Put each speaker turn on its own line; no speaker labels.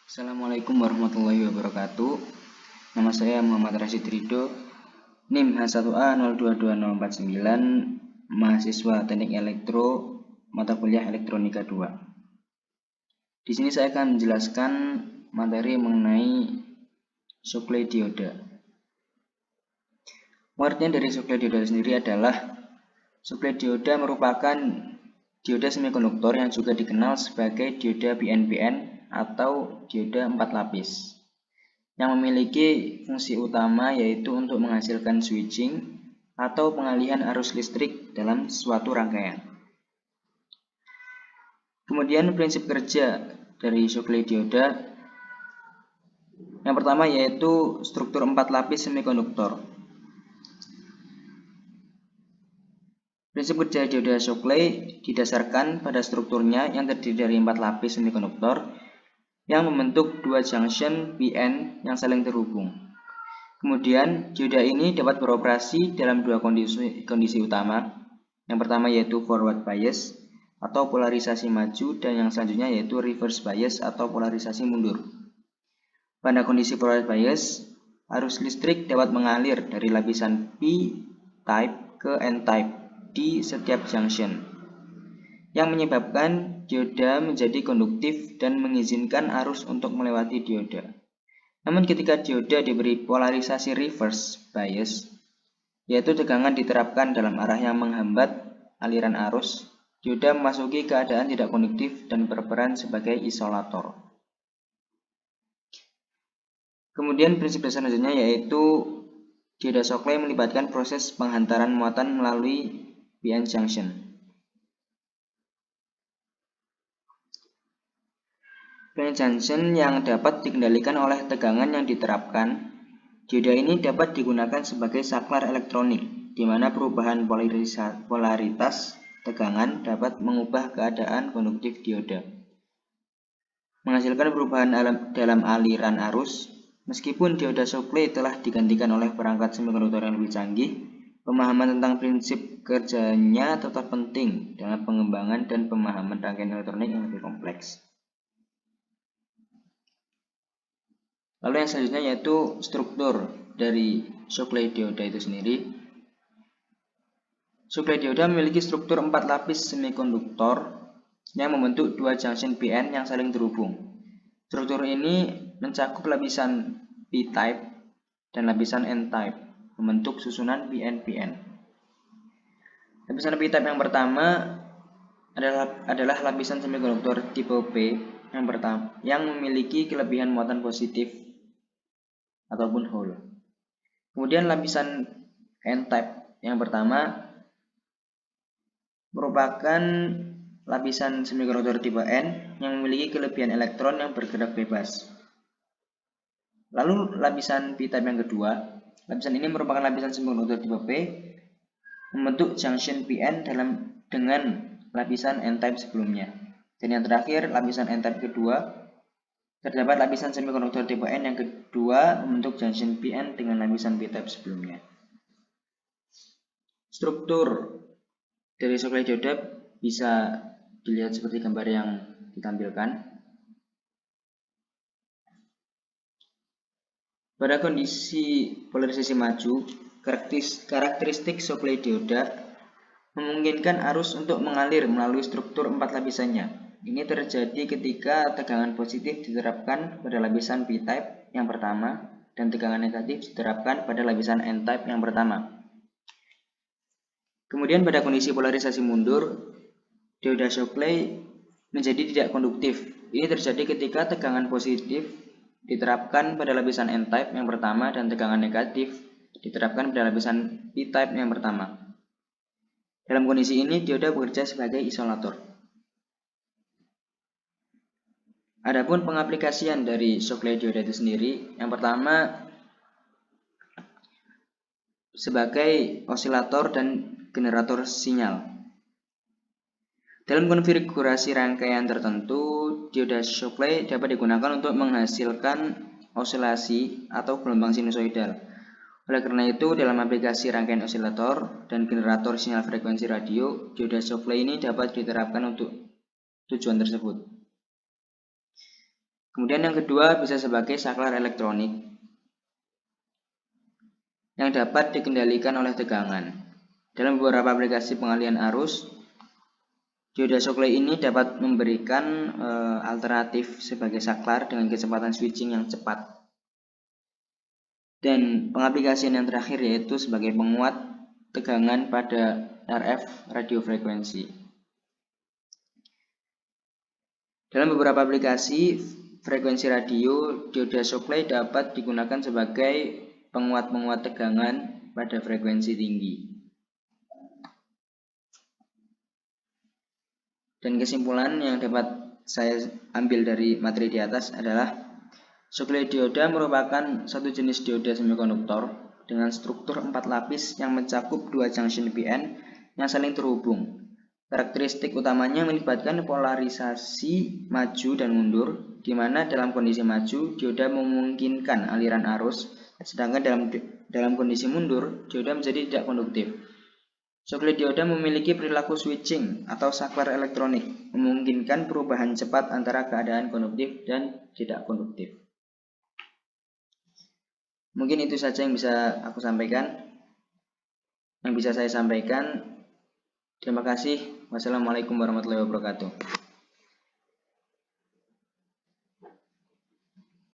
Assalamualaikum warahmatullahi wabarakatuh. Nama saya Muhammad Rashid Ridho, NIM H1A022049, mahasiswa Teknik Elektro, mata kuliah Elektronika 2. Di sini saya akan menjelaskan materi mengenai suplai dioda. Pengertian dari suplai dioda sendiri adalah suplai dioda merupakan dioda semikonduktor yang juga dikenal sebagai dioda PNPN atau dioda 4 lapis yang memiliki fungsi utama yaitu untuk menghasilkan switching atau pengalihan arus listrik dalam suatu rangkaian. Kemudian prinsip kerja dari suplai dioda yang pertama yaitu struktur 4 lapis semikonduktor. Prinsip kerja dioda suplai didasarkan pada strukturnya yang terdiri dari 4 lapis semikonduktor yang membentuk dua junction PN yang saling terhubung. Kemudian dioda ini dapat beroperasi dalam dua kondisi utama. Yang pertama yaitu forward bias atau polarisasi maju, dan yang selanjutnya yaitu reverse bias atau polarisasi mundur. Pada kondisi forward bias, arus listrik dapat mengalir dari lapisan P-type ke N-type di setiap junction, yang menyebabkan dioda menjadi konduktif dan mengizinkan arus untuk melewati dioda. Namun ketika dioda diberi polarisasi reverse bias, yaitu tegangan diterapkan dalam arah yang menghambat aliran arus, dioda memasuki keadaan tidak konduktif dan berperan sebagai isolator. Kemudian prinsip dasar selanjutnya yaitu dioda suplai melibatkan proses penghantaran muatan melalui PN junction. PN junction yang dapat dikendalikan oleh tegangan yang diterapkan. Dioda ini dapat digunakan sebagai saklar elektronik, di mana perubahan polaritas tegangan dapat mengubah keadaan konduktif dioda, menghasilkan perubahan dalam aliran arus. Meskipun dioda suplai telah digantikan oleh perangkat semikonduktor yang lebih canggih, pemahaman tentang prinsip kerjanya tetap penting dengan pengembangan dan pemahaman rangkaian elektronik yang lebih kompleks. Lalu yang selanjutnya yaitu struktur dari suplai dioda itu sendiri. Suplai dioda memiliki struktur 4 lapis semikonduktor yang membentuk dua junction PN yang saling terhubung. Struktur ini mencakup lapisan P-type dan lapisan N-type, membentuk susunan PN-PN. Lapisan P-type yang pertama adalah lapisan semikonduktor tipe P yang memiliki kelebihan muatan positif ataupun hole. Kemudian lapisan N-type yang pertama merupakan lapisan semikonduktor tipe N yang memiliki kelebihan elektron yang bergerak bebas. Lalu lapisan P-type yang kedua, lapisan ini merupakan lapisan semikonduktor tipe P membentuk junction PN dengan lapisan N-type sebelumnya. Dan yang terakhir, lapisan N-type kedua, terdapat lapisan semikonduktor tipe N yang kedua membentuk junction PN dengan lapisan P-type sebelumnya. Struktur dari suplai dioda bisa dilihat seperti gambar yang ditampilkan. Pada kondisi polarisasi maju, karakteristik suplai dioda memungkinkan arus untuk mengalir melalui struktur 4 lapisannya. Ini terjadi ketika tegangan positif diterapkan pada lapisan P-type yang pertama dan tegangan negatif diterapkan pada lapisan N-type yang pertama. Kemudian pada kondisi polarisasi mundur, dioda suplai menjadi tidak konduktif. Ini terjadi ketika tegangan positif diterapkan pada lapisan N-type yang pertama dan tegangan negatif diterapkan pada lapisan P-type yang pertama. Dalam kondisi ini, dioda bekerja sebagai isolator. Adapun pengaplikasian dari suplai dioda itu sendiri, yang pertama sebagai osilator dan generator sinyal. Dalam konfigurasi rangkaian tertentu, dioda suplai dapat digunakan untuk menghasilkan osilasi atau gelombang sinusoidal. Oleh karena itu, dalam aplikasi rangkaian osilator dan generator sinyal frekuensi radio, dioda suplai ini dapat diterapkan untuk tujuan tersebut. Kemudian yang kedua bisa sebagai saklar elektronik yang dapat dikendalikan oleh tegangan. Dalam beberapa aplikasi pengalihan arus, dioda Shockley ini dapat memberikan alternatif sebagai saklar dengan kecepatan switching yang cepat. Dan pengaplikasian yang terakhir yaitu sebagai penguat tegangan pada RF radio frekuensi. Dalam beberapa aplikasi frekuensi radio, dioda Shockley dapat digunakan sebagai penguat tegangan pada frekuensi tinggi. Dan kesimpulan yang dapat saya ambil dari materi di atas adalah Shockley dioda merupakan satu jenis dioda semikonduktor dengan struktur 4 lapis yang mencakup 2 junction PN yang saling terhubung. Karakteristik utamanya melibatkan polarisasi maju dan mundur, di mana dalam kondisi maju dioda memungkinkan aliran arus, sedangkan dalam kondisi mundur dioda menjadi tidak konduktif. Shockley dioda memiliki perilaku switching atau saklar elektronik, memungkinkan perubahan cepat antara keadaan konduktif dan tidak konduktif. Mungkin itu saja yang bisa aku sampaikan, yang bisa saya sampaikan. Terima kasih. Wassalamualaikum warahmatullahi wabarakatuh.